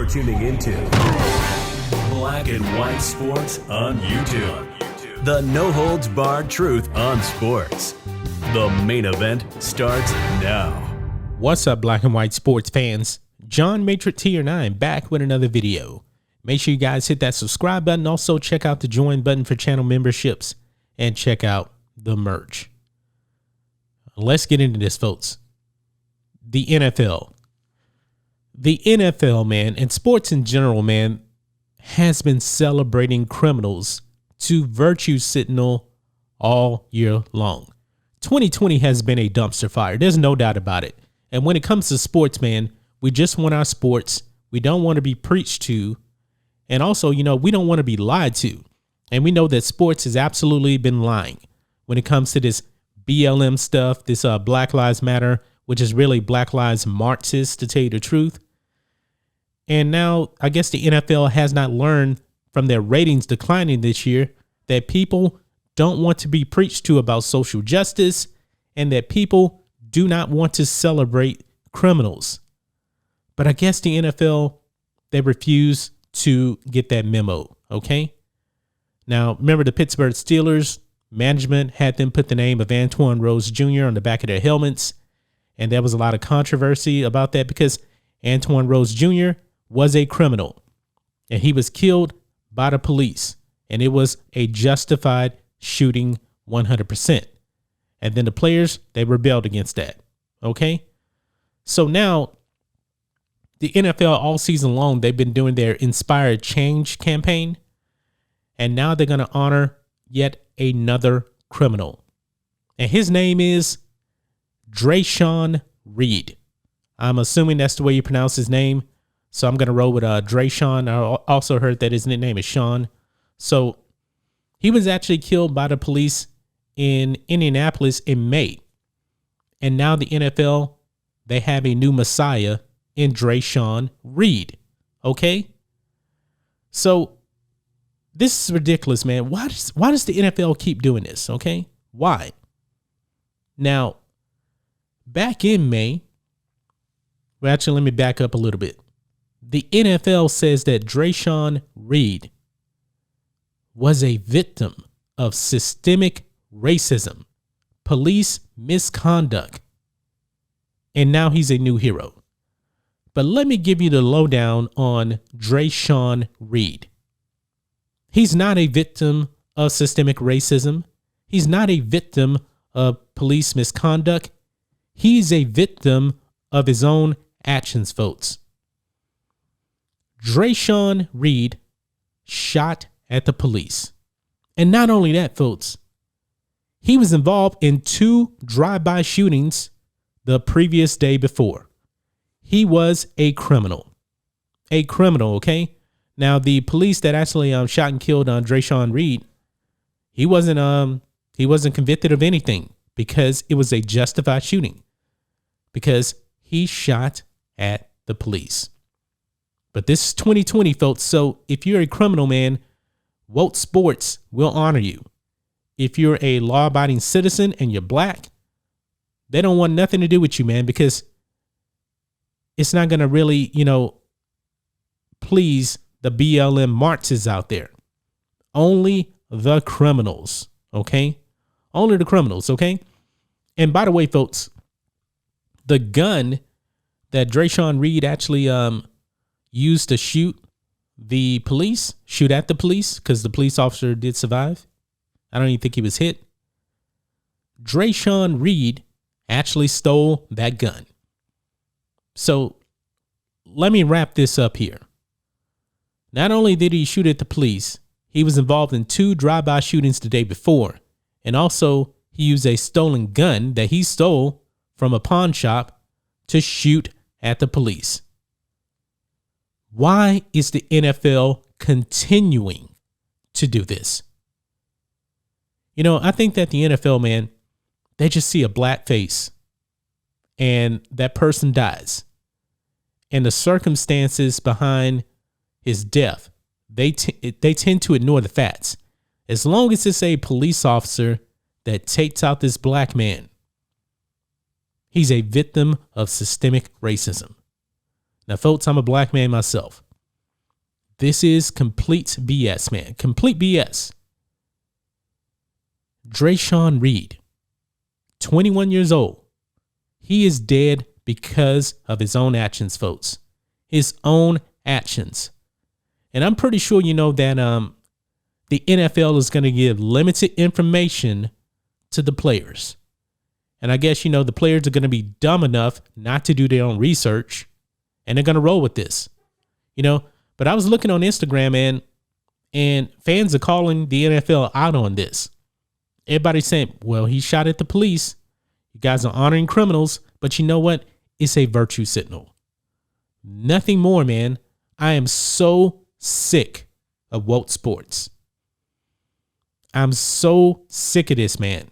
You're tuning into Black and White Sports on YouTube. The no-holds-barred truth on sports. The main event starts now. What's up, Black and White Sports fans? John Matrix here, and I am back with another video. Make sure you guys hit that subscribe button. Also, check out the join button for channel memberships and check out the merch. Let's get into this, folks. The NFL. The NFL, man, and sports in general, man, has been celebrating criminals to virtue signal all year long. 2020 has been a dumpster fire. There's no doubt about it. And when it comes to sports, man, we just want our sports. We don't want to be preached to. And also, we don't want to be lied to. And we know that sports has absolutely been lying when it comes to this BLM stuff, this Black Lives Matter, which is really Black Lives Marxists, to tell you the truth. And now I guess the NFL has not learned from their ratings declining this year that people don't want to be preached to about social justice and that people do not want to celebrate criminals. But I guess the NFL, they refuse to get that memo. Okay. Now, remember the Pittsburgh Steelers management had them put the name of Antoine Rose Jr. on the back of their helmets. And there was a lot of controversy about that because Antoine Rose Jr. was a criminal and he was killed by the police, and it was a justified shooting 100%. And then the players, they rebelled against that. Okay. So now the NFL all season long, they've been doing their Inspired Change campaign. And now they're going to honor yet another criminal. And his name is Dreasjon Reed. I'm assuming that's the way you pronounce his name. So I'm going to roll with Dreasjon. I also heard that his nickname is Sean. So he was actually killed by the police in Indianapolis in May. And now the NFL, they have a new messiah in Dreasjon Reed. Okay? So this is ridiculous, man. Why does the NFL keep doing this? Okay? Why? Now, back in May, well, actually, let me back up a little bit. The NFL says that Dreasjon Reed was a victim of systemic racism, police misconduct, and now he's a new hero. But let me give you the lowdown on Dreasjon Reed. He's not a victim of systemic racism. He's not a victim of police misconduct. He's a victim of his own actions, folks. Dreasjon Reed shot at the police. And not only that, folks, he was involved in 2 drive-by shootings the previous day before. He was a criminal. A criminal, okay? Now, the police that actually shot and killed Dreasjon Reed, he wasn't convicted of anything because it was a justified shooting. Because he shot at the police. But this is 2020, folks. So if you're a criminal, man, WokeSports will honor you. If you're a law-abiding citizen and you're black, they don't want nothing to do with you, man, because it's not going to really, please the BLM Marxists out there. Only the criminals, okay? Only the criminals, okay? And by the way, folks, the gun that Dreasjon Reed actually used to shoot at the police, because the police officer did survive. I don't even think he was hit. Dreasjon Reed actually stole that gun. So let me wrap this up here. Not only did he shoot at the police, he was involved in 2 drive-by shootings the day before. And also he used a stolen gun that he stole from a pawn shop to shoot at the police. Why is the NFL continuing to do this? I think that the NFL, man, they just see a black face and that person dies. And the circumstances behind his death, they tend to ignore the facts. As long as it's a police officer that takes out this black man, he's a victim of systemic racism. Now, folks, I'm a black man myself. This is complete BS, man. Complete BS. Dreasjon Reed, 21 years old. He is dead because of his own actions, folks. His own actions. And I'm pretty sure you know that the NFL is going to give limited information to the players. And I guess, the players are going to be dumb enough not to do their own research, and they're going to roll with this, But I was looking on Instagram, and fans are calling the NFL out on this. Everybody's saying, well, he shot at the police. You guys are honoring criminals, but you know what? It's a virtue signal. Nothing more, man. I am so sick of WokeSports. I'm so sick of this, man.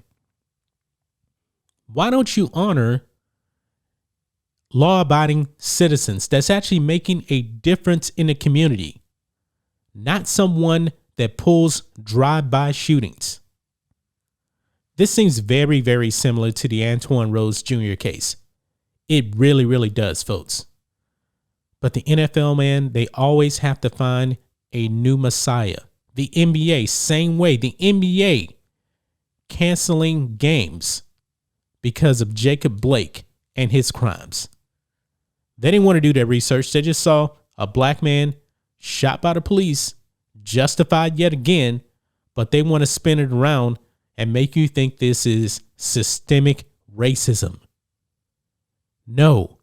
Why don't you honor law-abiding citizens that's actually making a difference in the community, not someone that pulls drive-by shootings? This seems very, very similar to the Antoine Rose Jr. case. It really, really does, folks. But the NFL, man, they always have to find a new messiah. The NBA, same way. The NBA canceling games because of Jacob Blake and his crimes. They didn't want to do their research. They just saw a black man shot by the police, justified yet again, but they want to spin it around and make you think this is systemic racism. No.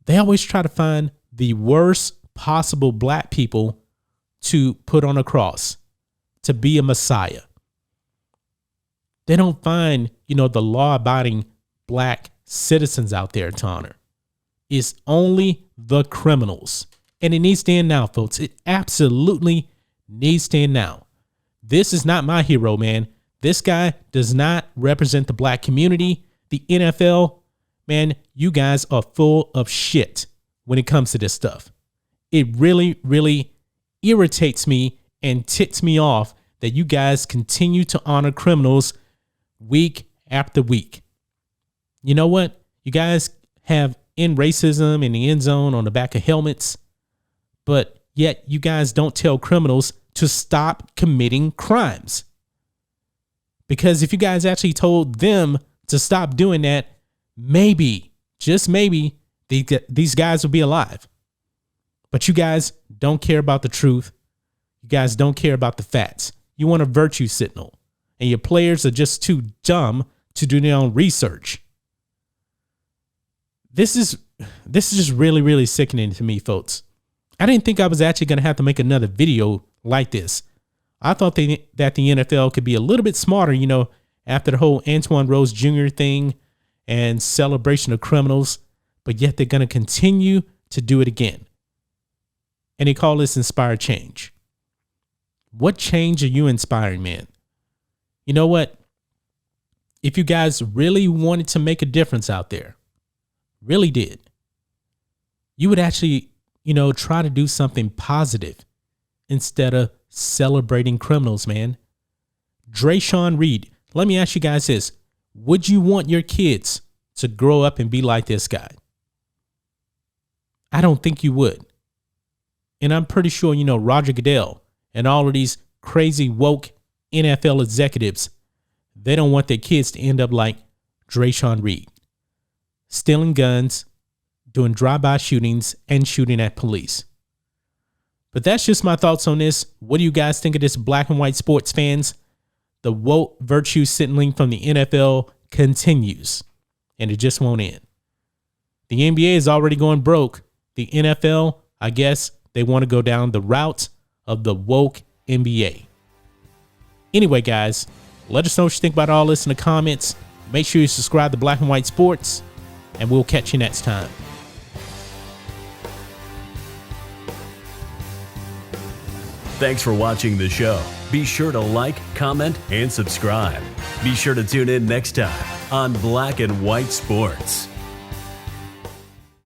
They always try to find the worst possible black people to put on a cross, to be a messiah. They don't find, the law-abiding black citizens out there to honor. It's only the criminals. And it needs to end now, folks. It absolutely needs to end now. This is not my hero, man. This guy does not represent the black community. The NFL, man, you guys are full of shit when it comes to this stuff. It really, really irritates me and ticks me off that you guys continue to honor criminals week after week. You know what? You guys have end racism in the end zone on the back of helmets, but yet you guys don't tell criminals to stop committing crimes. Because if you guys actually told them to stop doing that, maybe, just maybe, these guys will be alive. But you guys don't care about the truth. You guys don't care about the facts. You want a virtue signal. And your players are just too dumb to do their own research. This is just really, really sickening to me, folks. I didn't think I was actually going to have to make another video like this. I thought that the NFL could be a little bit smarter, after the whole Antoine Rose Jr. thing and celebration of criminals, but yet they're going to continue to do it again. And they call this inspired change. What change are you inspiring, man? You know what? If you guys really wanted to make a difference out there, really did, you would actually, try to do something positive instead of celebrating criminals, man. Dreasjon Reed, let me ask you guys this. Would you want your kids to grow up and be like this guy? I don't think you would. And I'm pretty sure, Roger Goodell and all of these crazy woke NFL executives, they don't want their kids to end up like Dreasjon Reed, stealing guns, doing drive-by shootings, and shooting at police. But that's just my thoughts on this. What do you guys think of this, black and white sports fans? The woke virtue signaling from the NFL continues, and it just won't end. The NBA is already going broke. The NFL, I guess they want to go down the route of the woke NBA. Anyway, guys, let us know what you think about all this in the comments. Make sure you subscribe to Black and White Sports, and we'll catch you next time. Thanks for watching the show. Be sure to like, comment, and subscribe. Be sure to tune in next time on Black and White Sports.